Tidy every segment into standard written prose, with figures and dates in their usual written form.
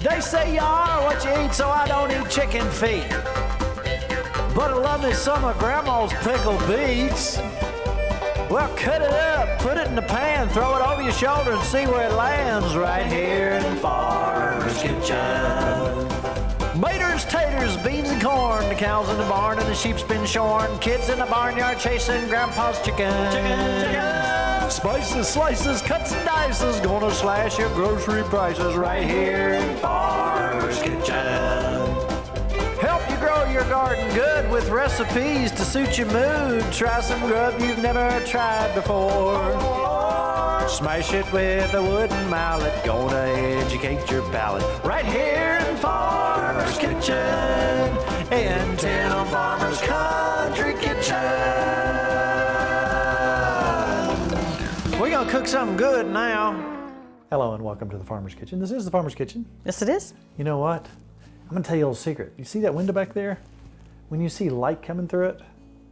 They say you are what you eat, so I don't eat chicken feet. But I love me some of Grandma's pickled beets. Well, cut it up, put it in the pan, throw it over your shoulder and see where it lands right here in Farmer's Kitchen. Maters, taters, beans and corn, the cows in the barn and the sheep's been shorn, kids in the barnyard chasing Grandpa's chicken. Spices, slices, cuts and dices, gonna slash your grocery prices right here in Farmer's Kitchen. Help you grow your garden good with recipes to suit your mood. Try some grub you've never tried before. Smash it with a wooden mallet, gonna educate your palate. Right here in Farmer's Kitchen, in Tim Farmer's Country Kitchen. We're gonna cook something good now. Hello and welcome to the Farmer's Kitchen. This is the Farmer's Kitchen. Yes, it is. You know what? I'm gonna tell you a little secret. You see that window back there? When you see light coming through it,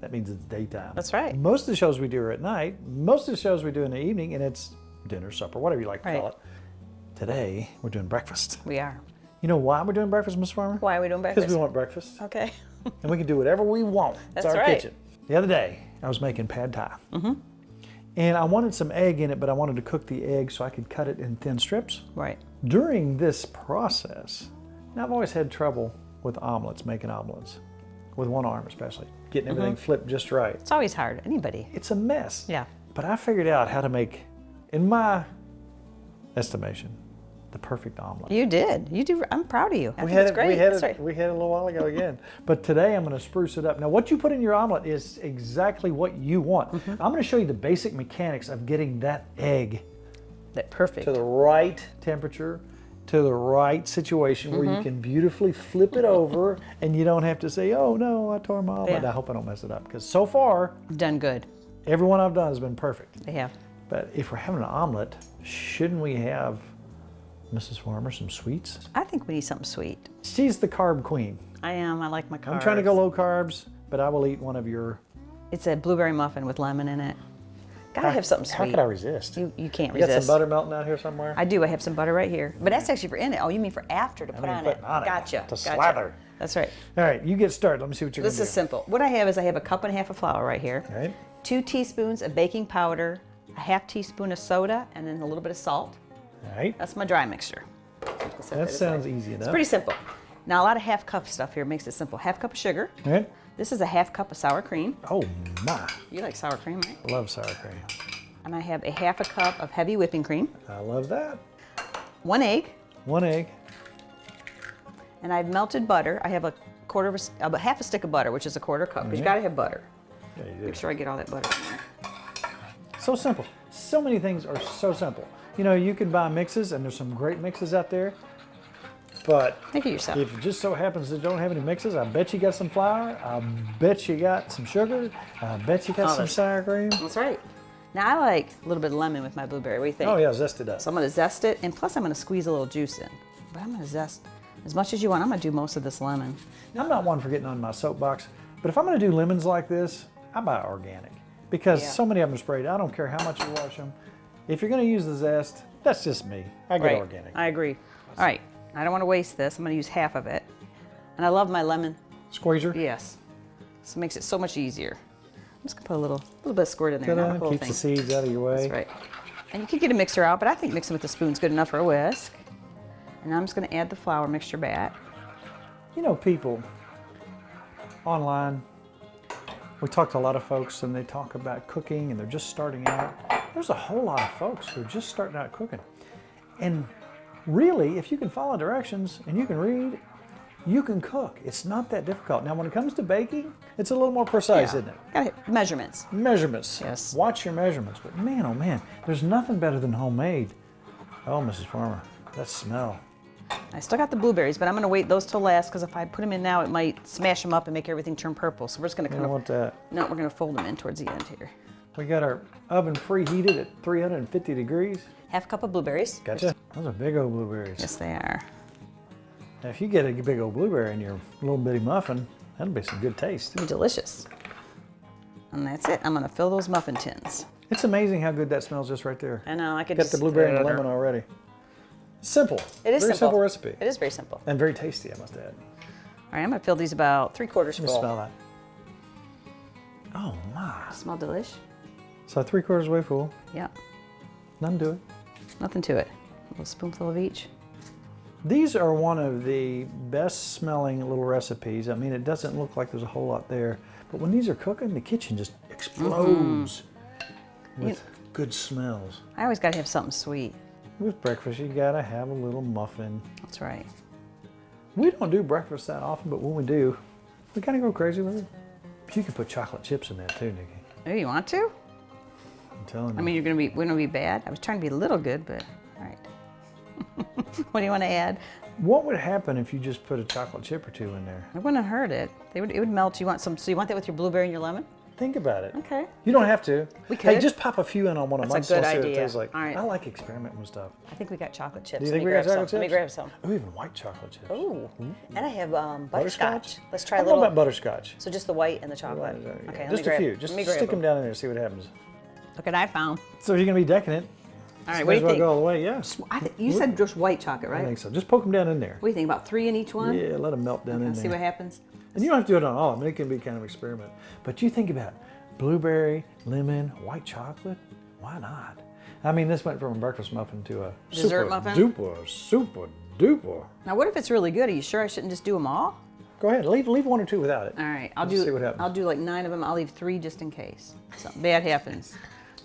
that means it's daytime. That's right. Most of the shows we do are at night. Most of the shows we do in the evening, and it's dinner, supper, whatever you like to call it. Today, we're doing breakfast. We are. You know why we're doing breakfast, Miss Farmer? Why are we doing breakfast? Because we want breakfast. Okay. And we can do whatever we want. That's it's our right. kitchen. The other day, I was making pad thai. And I wanted some egg in it, but I wanted to cook the egg so I could cut it in thin strips. Right. During this process, and I've always had trouble with omelets, making omelets, with one arm especially, getting everything flipped just right. It's always hard. Anybody. It's a mess. Yeah. But I figured out how to make, in my estimation, the perfect omelet. You did. You do. I'm proud of you. I We think had it's it. great. We had That's it. right. We had it a little while ago again. But today I'm going to spruce it up. Now, what you put in your omelet is exactly what you want. I'm going to show you the basic mechanics of getting that egg That perfect. to the right temperature, to the right situation where you can beautifully flip it over, and you don't have to say, "Oh no, I tore my omelet." Yeah. I hope I don't mess it up, because so far You've done good. everyone I've done has been perfect. They have. But if we're having an omelet, shouldn't we have, Mrs. Farmer, some sweets? I think we need something sweet. She's the carb queen. I am. I like my carbs. I'm trying to go low carbs, but I will eat one of your. It's a blueberry muffin with lemon in it. Gotta have something How sweet. could I resist? You can't You got resist. some butter melting out here somewhere? I do. I have some butter right here. But that's actually for in it. Oh, you mean for after to put mean on putting it. on it, Gotcha. to Gotcha. slather. That's right. All right, you get started. Let me see what you're going This to do. is simple. What I have is I have a cup and a half of flour right here. All right. 2 teaspoons of baking powder, a half teaspoon of soda, and then a little bit of salt. All right. That's my dry mixture. That sounds easy enough. It's pretty simple. Now a lot of half cup stuff here makes it simple. Half cup of sugar. All right. This is a half cup of sour cream. Oh my, You like sour cream, right? I love sour cream. And I have a half a cup of heavy whipping cream, I love that. 1 egg, 1 egg. and I've melted butter. I have a quarter of about half a stick of butter, which is a quarter cup, because you gotta have butter. Yeah, you do. Make sure I get all that butter in there. So simple. So many things are so simple. You know, you can buy mixes, and there's some great mixes out there. But Think of yourself. if it just so happens that you don't have any mixes, I bet you got some flour. I bet you got some sugar. I bet you got some that's- sour cream. That's right. Now I like a little bit of lemon with my blueberry. What do you think? Oh yeah, zest it up. So I'm gonna zest it, and plus I'm gonna squeeze a little juice in. But I'm gonna zest as much as you want. I'm gonna do most of this lemon. Now, I'm not one for getting on my soapbox, but if I'm going to do lemons like this, I buy organic, because Yeah. so many of them are sprayed. I don't care how much you wash them. If you're going to use the zest, that's just me. I get organic. I agree. All right. I don't want to waste this. I'm gonna use half of it. And I love my lemon. Squeezer. Yes. This makes it so much easier. I'm just gonna put a little bit of squirt in there. Not the whole Keeps thing. the seeds out of your way. That's right. And you could get a mixer out, but I think mixing with the spoon's good enough for a whisk. And I'm just gonna add the flour mixture back. You know, people online, we talk to a lot of folks and they talk about cooking and they're just starting out. There's a whole lot of folks who are just starting out cooking. And really, if you can follow directions and you can read, you can cook. It's not that difficult. Now, when it comes to baking, it's a little more precise, isn't it? Got it. Measurements. Measurements. Yes. Watch your measurements. But man, oh man, there's nothing better than homemade. Oh, Mrs. Farmer, that smell. I still got the blueberries, but I'm gonna wait those till last because if I put them in now, it might smash them up and make everything turn purple. So we're just gonna You kind don't of, want that. no, we're gonna fold them in towards the end here. We got our oven preheated at 350 degrees. Half cup of blueberries. Gotcha. Those are big old blueberries. Yes, they are. Now, if you get a big old blueberry in your little bitty muffin, that'll be some good taste. It'll be delicious. And that's it. I'm gonna fill those muffin tins. It's amazing how good that smells just right there. I know, I could Got just the blueberry and the lemon already. Simple. It is very simple recipe. It is very simple. And very tasty, I must add. All right, I'm gonna fill these about 3/4 full. Let me smell that. Oh my. Smell delish? So 3/4 way full. Yeah. Nothing to it. Nothing to it. A little spoonful of each. These are one of the best smelling little recipes. I mean, it doesn't look like there's a whole lot there, but when these are cooking, the kitchen just explodes with good smells. I always gotta have something sweet. With breakfast, you gotta have a little muffin. That's right. We don't do breakfast that often, but when we do, we kind of go crazy with it. You can put chocolate chips in that too, Nikki. Oh, you want to? I'm telling you. I mean, we're gonna be bad. I was trying to be a little good, but all right. What do you want to add? What would happen if you just put a chocolate chip or two in there? It wouldn't hurt it. It would melt. You want some? So you want that with your blueberry and your lemon? Think about it. Okay. You don't have to. We could. Hey, just pop a few in on one of mine. That's a good See what it idea. tastes like. All right. I like experimenting with stuff. I think we got chocolate chips. Do you Let think me we got grab chocolate some. chips? Let me grab some. Oh, even white chocolate chips. Ooh. And I have butterscotch. Butterscotch? Let's try I a don't know little. about butterscotch. So just the white and the chocolate. Yeah. Okay. Just a few. Just stick them down in there and see what happens. Look what I found. So you're gonna be decadent. All right. Might What do as you well think? go all the way, yeah. You said just white chocolate, right? I think so. Just poke them down in there. What do you think? About 3 in each one? Yeah, let them melt down in See there. what happens. And you don't have to do it on all of them. It can be kind of experiment. But you think about blueberry, lemon, white chocolate. Why not? I mean, this went from a breakfast muffin to a Dessert muffin? super duper. Now, what if it's really good? Are you sure I shouldn't just do them all? Go ahead, leave 1 or 2 without it. All right, See what happens. I'll do like 9 of them. I'll leave 3 just in case something bad happens.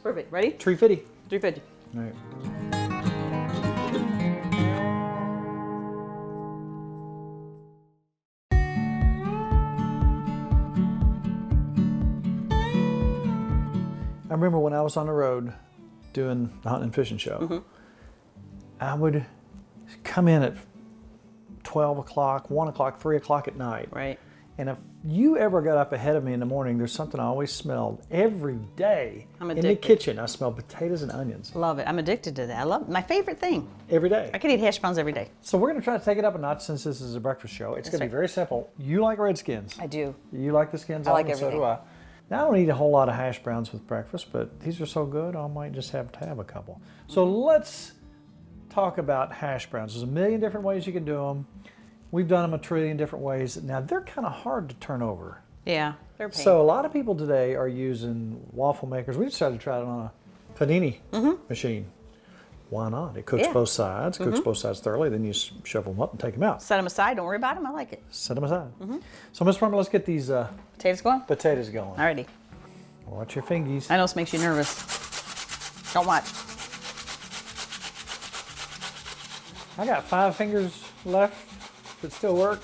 Perfect. Ready? 350. 350. All right. I remember when I was on the road doing the hunting and fishing show, I would come in at 12 o'clock, 1 o'clock, 3 o'clock at night. Right. And if you ever got up ahead of me in the morning, there's something I always smelled every day. I'm in the addicted. kitchen. I smelled potatoes and onions Love it. I'm addicted to that. I love my favorite thing. every day. I could eat hash browns every day. So we're going to try to take it up a notch since this is a breakfast show. It's going to be very simple. You like red skins. I do. You like the skins I on like them, so do everything. I. Now, I don't eat a whole lot of hash browns with breakfast, but these are so good, I might just have to have a couple. So let's talk about hash browns. There's a million different ways you can do them. We've done them a trillion different ways. Now, they're kind of hard to turn over. Yeah, they're a pain. So a lot of people today are using waffle makers. We decided to try it on a panini machine. Why not? It cooks Yeah. both sides, cooks both sides thoroughly, then you shove them up and take them out. Set them aside. Don't worry about them. I like it. Set them aside. So Ms. Farmer, let's get these Potatoes going? potatoes going. Alrighty. Watch your fingies. I know this makes you nervous. Don't watch. I got 5 fingers left that still work,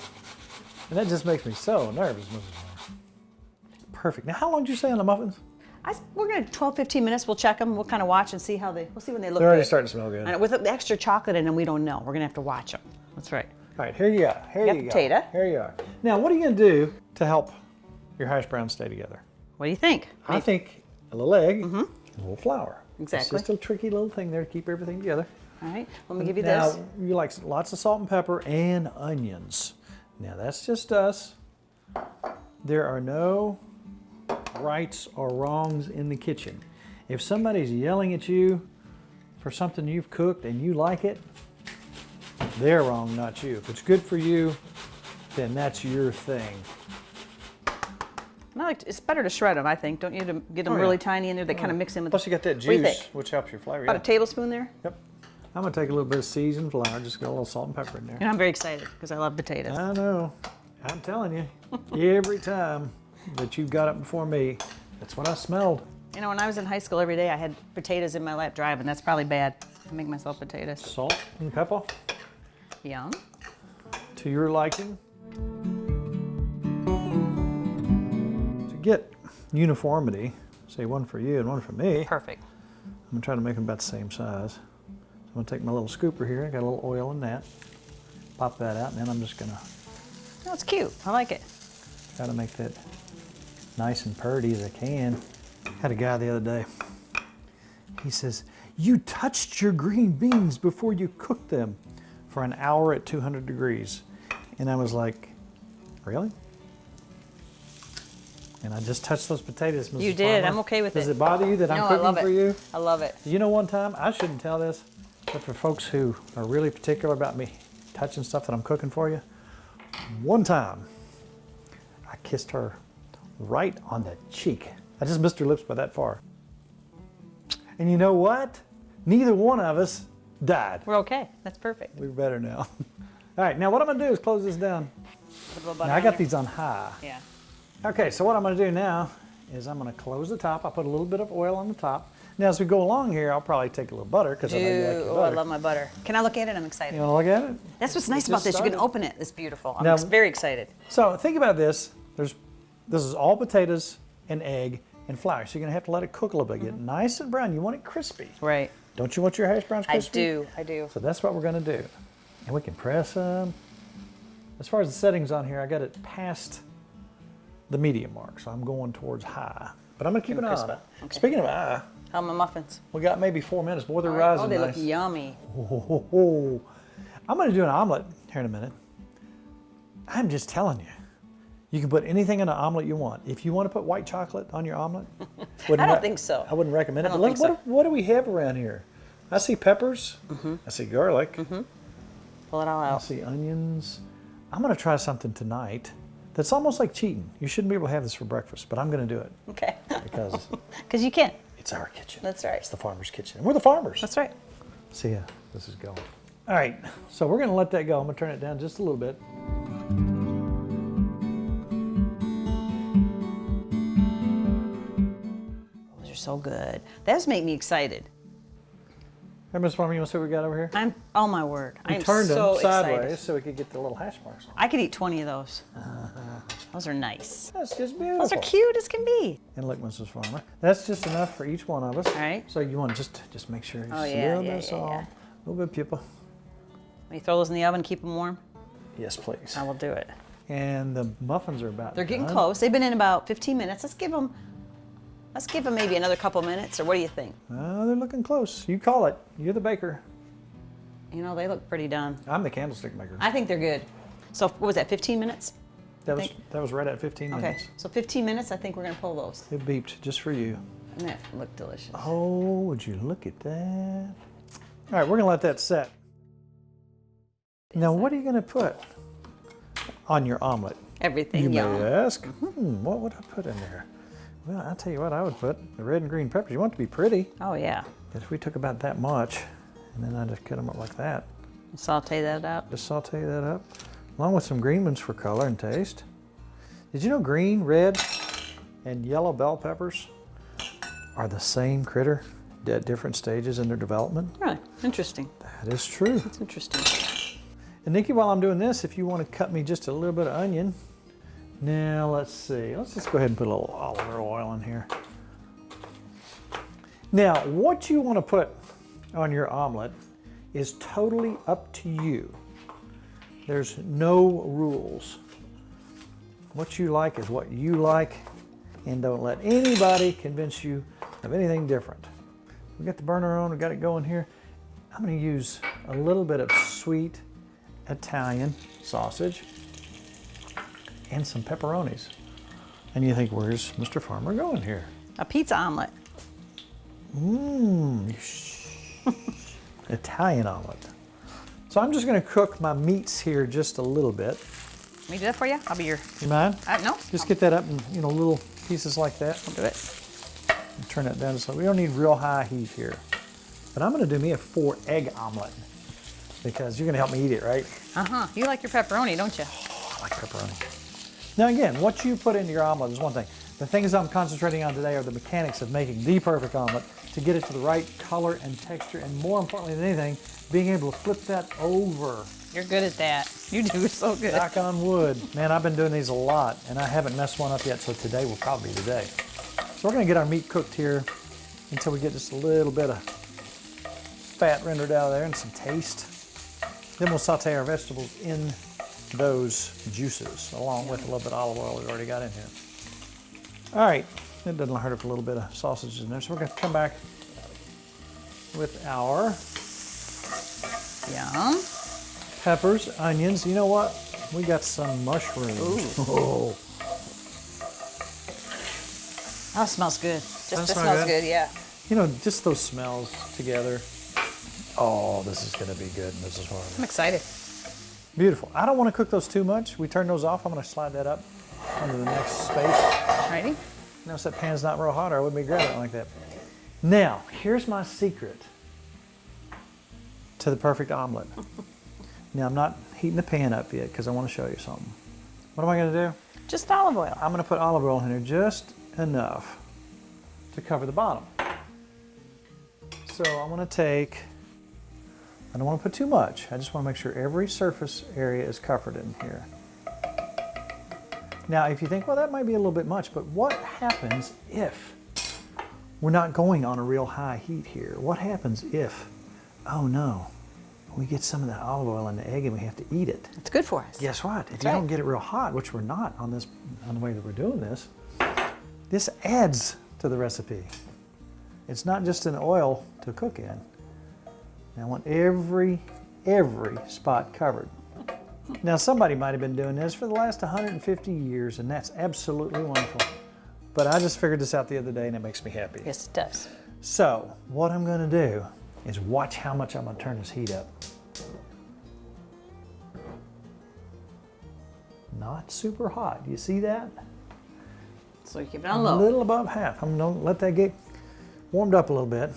and that just makes me so nervous, Mrs. Farmer. Perfect. Now, how long did you say on the muffins? We're gonna 12, 15 minutes. We'll check them. We'll kind of watch and see how we'll see when they look They're already good. starting to smell good. And with the extra chocolate in them, we don't know. We're gonna have to watch them. That's right. All right, here you are. Here Got you the go. potato. Here you are. Now, what are you going to do to help your hash browns stay together? What do you think? I think a little egg and a little flour. Exactly. It's just a tricky little thing there to keep everything together. All right. Let me give you Now, this. you like lots of salt and pepper and onions. Now, that's just us. There are no rights or wrongs in the kitchen. If somebody's yelling at you for something you've cooked and you like it, they're wrong, not you. If it's good for you, then that's your thing. It's better to shred them, I think. Don't you to get them Oh, yeah. really tiny in there? They kind of mix in with. Plus you got that What do you juice, think? which helps your flavor. About Yeah. a tablespoon there. Yep. I'm going to take a little bit of seasoned flour, just got a little salt and pepper in there. And I'm very excited because I love potatoes. I know. I'm telling you, every time that you got up before me, that's what I smelled. You know, when I was in high school every day, I had potatoes in my lap driving. That's probably bad. I make myself potatoes. Salt and pepper Yum. to your liking. To get uniformity, say one for you and one for me, Perfect. I'm going to try to make them about the same size. So I'm going to take my little scooper here, I got a little oil in that, pop that out, and then I'm just going to No, it's cute. I like it. try to make that nice and purdy as I can. Had a guy the other day, he says, "You touched your green beans before you cooked them for an hour at 200 degrees. And I was like, really? And I just touched those potatoes, Mrs. You did. Farmer. I'm okay with Does it. it bother you that No, I'm I cooking love for it. you? I love it. You know, one time, I shouldn't tell this, But for folks who are really particular about me touching stuff that I'm cooking for you, one time I kissed her right on the cheek. I just missed her lips by that far. And you know what? Neither one of us died. We're okay. That's perfect. We're better now. All right, now what I'm gonna do is close this down. Now I got these on high. Yeah. Okay, so what I'm gonna do now is I'm gonna close the top. I'll put a little bit of oil on the top. Now as we go along here, I'll probably take a little butter because I know you like your Oh, butter. I love my butter. Can I look at it? I'm excited. You wanna look at it? That's what's nice Just about this. You can started. open it. It's beautiful. I'm Now- very excited. So think about this. This is all potatoes and egg and flour. So you're gonna have to let it cook a little bit. Get nice and brown. You want it crispy. Right. Don't you want your hash browns crispy? I do. So that's what we're gonna do. And we can press them. As far as the settings on here, I got it past the medium mark. So I'm going towards high. But I'm gonna keep an eye on it. Okay. Speaking of eye, How are my muffins? we got maybe 4 minutes. Boy, they're All right. rising Oh, they nice. look yummy. Oh. I'm gonna do an omelet here in a minute. I'm just telling you. You can put anything in an omelet you want. If you want to put white chocolate on your omelet, I don't think so. I wouldn't recommend it. I don't But look, think what do we have around here? I see peppers. I see garlic. Pull it all I out. see onions. I'm going to try something tonight that's almost like cheating. You shouldn't be able to have this for breakfast, but I'm going to do it Okay. because Because you can. it's our kitchen. That's right. It's the farmer's kitchen. And we're the farmers. That's right. See how this is going. All right, so we're going to let that go. I'm going to turn it down just a little bit. Those are so good. Those make me excited. Hey, Miss Farmer, you want to see what we got over here? Oh my word. I We am turned so them sideways excited. so we could get the little hash marks on. I could eat 20 of those. Those are nice. That's just beautiful. Those are cute as can be. And look, Mrs. Farmer, that's just enough for each one of us. All right. So you want to just make sure you Oh, a yeah, little yeah, bit of yeah, salt, yeah. a little bit of pepper. Will you throw those in the oven, keep them warm? Yes, please. I will do it. And the muffins are about They're getting done. close. They've been in about 15 minutes. Let's give them maybe another couple minutes, or what do you think? They're looking close. You call it. You're the baker. You know, they look pretty done. I'm the candlestick maker. I think they're good. So what was that, 15 minutes? That was think- that was right at 15 Okay, minutes. so 15 minutes, I think we're gonna pull those. It beeped just for you. And that looked delicious. Oh, would you look at that? All right, we're gonna let that set. Now, what are you gonna put on your omelet? Everything, You yum. may ask. What would I put in there? Well, I'll tell you what I would put. The red and green peppers. You want it to be pretty. Oh yeah. But if we took about that much, and then I just cut them up like that, Saute that up. just saute that up, along with some green ones for color and taste. Did you know green, red, and yellow bell peppers are the same critter at different stages in their development? Really interesting. That is true. It's interesting. And Nikki, while I'm doing this, if you want to cut me just a little bit of onion, now let's see. Let's just go ahead and put a little olive oil in here. Now, what you want to put on your omelet is totally up to you. There's no rules. What you like is what you like, and don't let anybody convince you of anything different. We got the burner on, we got it going here. I'm going to use a little bit of sweet Italian sausage and some pepperonis. And you think, where's Mr. Farmer going here? A pizza omelet. Italian omelet. So I'm just going to cook my meats here just a little bit. Let me do that for you? I'll be your. You mind? No. Just get that up in little pieces like that. I'll do it. And turn that down so we don't need real high heat here. But I'm going to do me a 4-egg omelet because you're going to help me eat it, right? You like your pepperoni, don't you? Oh, I like pepperoni. Now again, what you put into your omelet is one thing. The things I'm concentrating on today are the mechanics of making the perfect omelet to get it to the right color and texture, and more importantly than anything, being able to flip that over. You're good at that. You do so good. Knock on wood. Man, I've been doing these a lot, and I haven't messed one up yet, so today will probably be the day. So we're going to get our meat cooked here until we get just a little bit of fat rendered out of there and some taste. Then we'll saute our vegetables in those juices, along with a little bit of olive oil we've already got in here. All right, it doesn't hurt if a little bit of sausage in there, so we're going to come back with our Yum. peppers, onions. You know what? We got some mushrooms. Oh. Oh, it smells good. That smell smells good? good, yeah. You know, just those smells together. Oh, this is gonna be good, Mrs. Farmer. I'm excited. Beautiful. I don't want to cook those too much. We turn those off. I'm gonna slide that up under the next space. Ready? Notice that pan's not real hot or I wouldn't be grabbing it like that. Now, here's my secret to the perfect omelet. Now, I'm not heating the pan up yet because I want to show you something. What am I gonna do? Just olive oil. I'm gonna put olive oil in there just enough to cover the bottom. So I'm gonna take, I don't want to put too much. I just want to make sure every surface area is covered in here. Now, if you think, well, that might be a little bit much, but what happens if we're not going on a real high heat here? What happens if, oh no, we get some of that olive oil in the egg and we have to eat it? It's good for us. Guess what? If That's you right. don't get it real hot, which we're not on this, on the way that we're doing this, this adds to the recipe. It's not just an oil to cook in. And I want every spot covered. Now, somebody might have been doing this for the last 150 years, and that's absolutely wonderful. But I just figured this out the other day, and it makes me happy. Yes, it does. So, what I'm gonna do is watch how much I'm gonna turn this heat up. Not super hot. Do you see that? So you keep it on A low. little above half. I'm gonna let that get warmed up a little bit.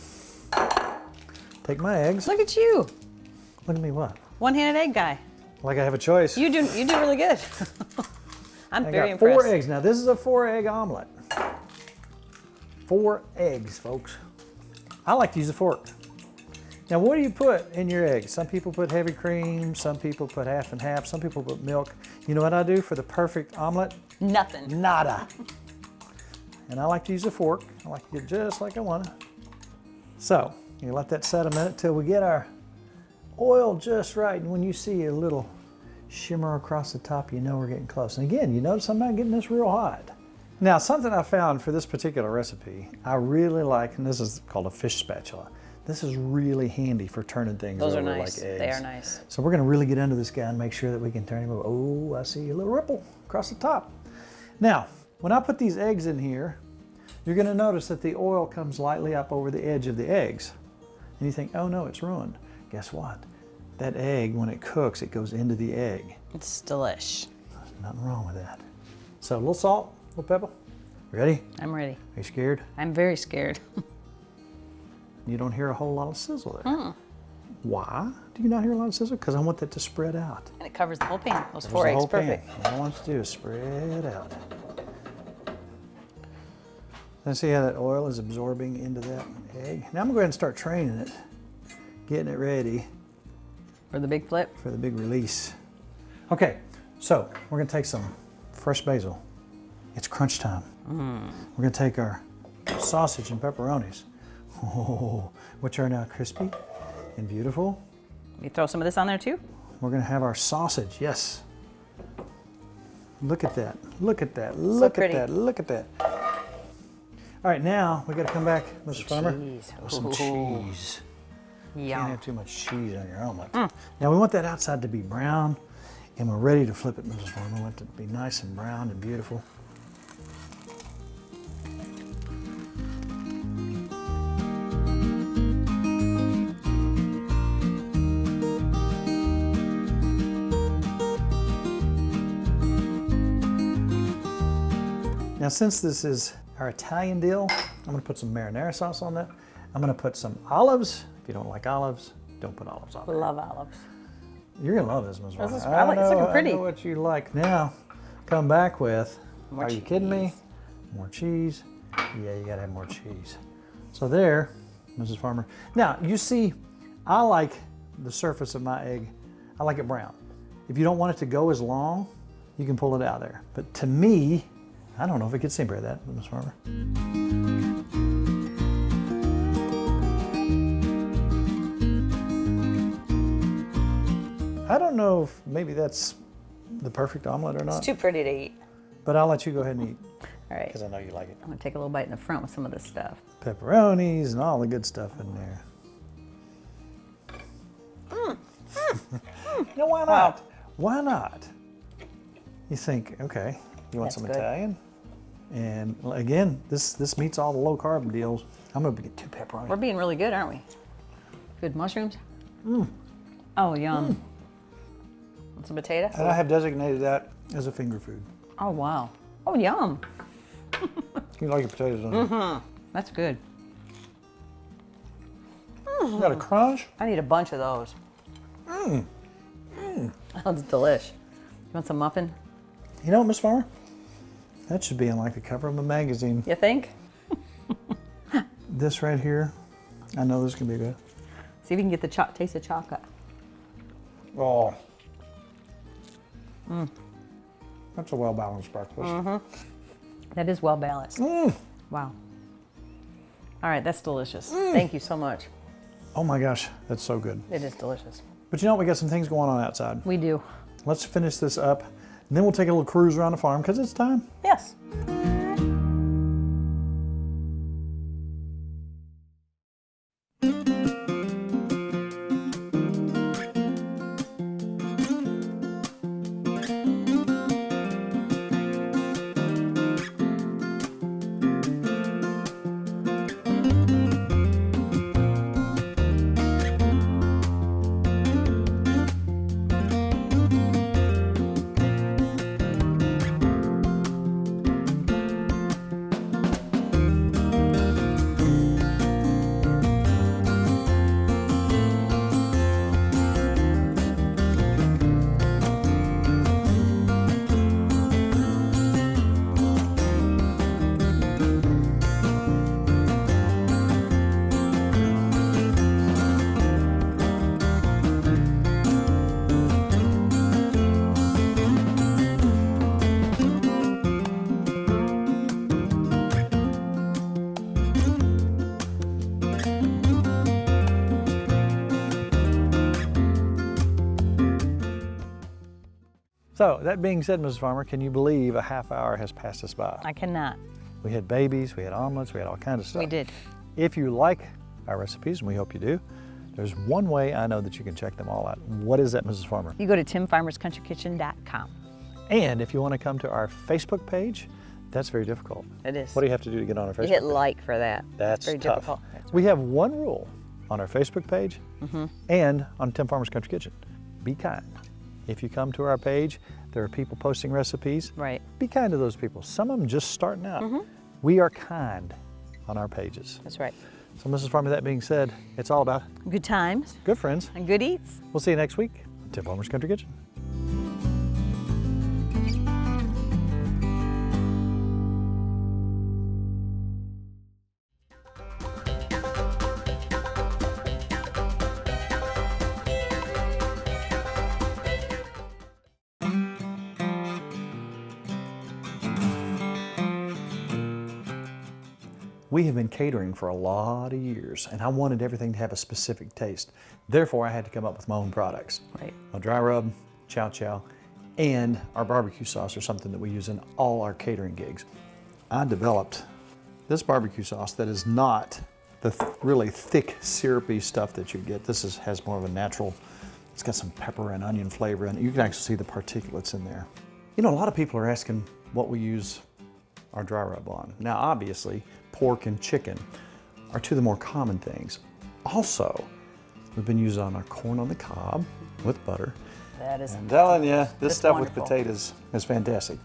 Take my eggs. Look at you, Look at me what? one-handed egg guy. Like I have a choice. You do really good. I'm I very got impressed. 4 eggs. Now this is a 4-egg omelet. 4 eggs, folks. I like to use a fork. Now what do you put in your eggs? Some people put heavy cream, some people put half and half, some people put milk. You know what I do for the perfect omelet? Nothing. Nada. And I like to use a fork. I like to get just like I want it. So, you let that set a minute till we get our oil just right. And when you see a little shimmer across the top, you know we're getting close. And again, you notice I'm not getting this real hot. Now, something I found for this particular recipe, I really like, and this is called a fish spatula. This is really handy for turning things Those over are nice. like eggs. They are nice. So we're gonna really get under this guy and make sure that we can turn him over. Oh, I see a little ripple across the top. Now, when I put these eggs in here, you're gonna notice that the oil comes lightly up over the edge of the eggs. And you think, oh no, it's ruined. Guess what? That egg, when it cooks, it goes into the egg. It's delish. There's nothing wrong with that. So a little salt, a little pepper. Ready? I'm ready. Are you scared? I'm very scared. You don't hear a whole lot of sizzle there. Why do you not hear a lot of sizzle? Because I want that to spread out. And it covers the whole pan. Those There's 4 the eggs, whole pan. perfect. All I want to do is spread out. And see how that oil is absorbing into that egg? Now I'm going to go ahead and start training it, getting it ready For the big flip. for the big release. Okay, so we're going to take some fresh basil. It's crunch time. We're going to take our sausage and pepperonis, which are now crispy and beautiful. You throw some of this on there too? We're going to have our sausage, yes. Look at that, look at that, look at pretty. that, look at that. All right, now we got to come back, Mr. Farmer, cheese. with some Ooh. cheese. Can't Yum. have too much cheese on your omelet. Now we want that outside to be brown, and we're ready to flip it, Mrs. Farmer. We want it to be nice and brown and beautiful. Now, since this is our Italian deal, I'm gonna put some marinara sauce on that. I'm gonna put some olives. If you don't like olives, don't put olives on there. Love olives. You're gonna love this, Ms. This Warner. is- I like- it's looking pretty. I know what you like. Now, come back with, More are you kidding me? cheese. More cheese. Yeah, you gotta have more cheese. So there, Mrs. Farmer. Now, you see, I like the surface of my egg, I like it brown. If you don't want it to go as long, you can pull it out there. But to me, I don't know if it gets any better than that, Ms. Farmer. I don't know if maybe that's the perfect omelet or not, It's too pretty to eat. but I'll let you go ahead and eat All right. because I know you like it. I'm gonna take a little bite in the front with some of this stuff. Pepperonis and all the good stuff in there. No, why not? Why not? You think, okay, you want That's some good. Italian? And again, this meets all the low carb deals. I'm gonna get 2 pepperonis. We're being really good, aren't we? Good mushrooms. Oh, yum. Want some potato? And I have designated that as a finger food. Oh, wow. Oh, yum. You like your potatoes, don't you? That's good. You got a crunch? I need a bunch of those. That's delish. You want some muffin? You know what, Miss Farmer? That should be on like the cover of a magazine. You think? This right here, I know this can be good. See if you can get the taste of chocolate. Oh. That's a well-balanced breakfast. That is well balanced. Wow. All right, that's delicious. Thank you so much. Oh my gosh, that's so good. It is delicious. But you know what, we got some things going on outside. We do. Let's finish this up, and then we'll take a little cruise around the farm because it's time. Yes. So, that being said, Mrs. Farmer, can you believe a half hour has passed us by? I cannot. We had babies, we had omelets, we had all kinds of stuff. We did. If you like our recipes, and we hope you do, there's one way I know that you can check them all out. What is that, Mrs. Farmer? You go to timfarmerscountrykitchen.com. And if you want to come to our Facebook page, that's very difficult. It is. What do you have to do to get on our Facebook You hit page? like for that. That's very tough. difficult. We have one rule on our Facebook page and on Tim Farmer's Country Kitchen. Be kind. If you come to our page, there are people posting recipes. Right. Be kind to those people. Some of them just starting out. We are kind on our pages. That's right. So, Mrs. Farmer, that being said, it's all about Good times good friends. and good eats. We'll see you next week on Tim Farmer's Country Kitchen. We have been catering for a lot of years, and I wanted everything to have a specific taste. Therefore, I had to come up with my own products. Right. A dry rub, chow chow, and our barbecue sauce are something that we use in all our catering gigs. I developed this barbecue sauce that is not the really thick, syrupy stuff that you get. This has more of a natural, it's got some pepper and onion flavor in it. You can actually see the particulates in there. You know, a lot of people are asking what we use our dry rub on. Now, obviously, pork and chicken are two of the more common things. Also, we've been using on our corn on the cob with butter. That is. I'm telling you, this That's stuff wonderful. with potatoes is fantastic.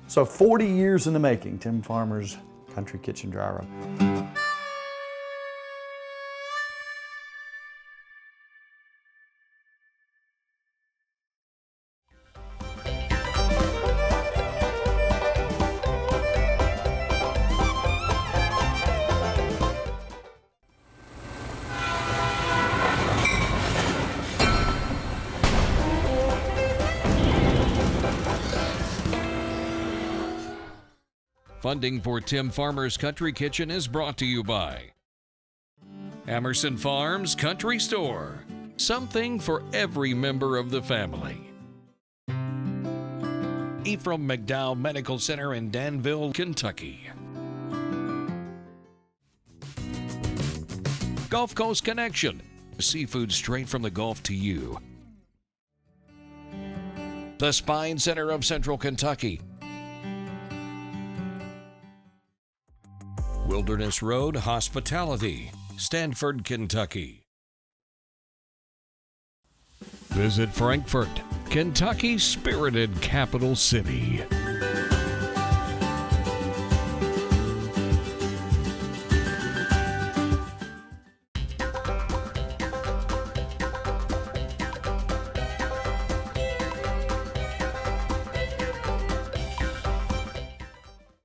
So 40 years in the making, Tim Farmer's Country Kitchen Dry Rub. Funding for Tim Farmer's Country Kitchen is brought to you by Emerson Farms Country Store. Something for every member of the family. Ephraim McDowell Medical Center in Danville, Kentucky. Gulf Coast Connection. Seafood straight from the Gulf to you. The Spine Center of Central Kentucky. Wilderness Road Hospitality, Stanford, Kentucky. Visit Frankfort, Kentucky's spirited capital city.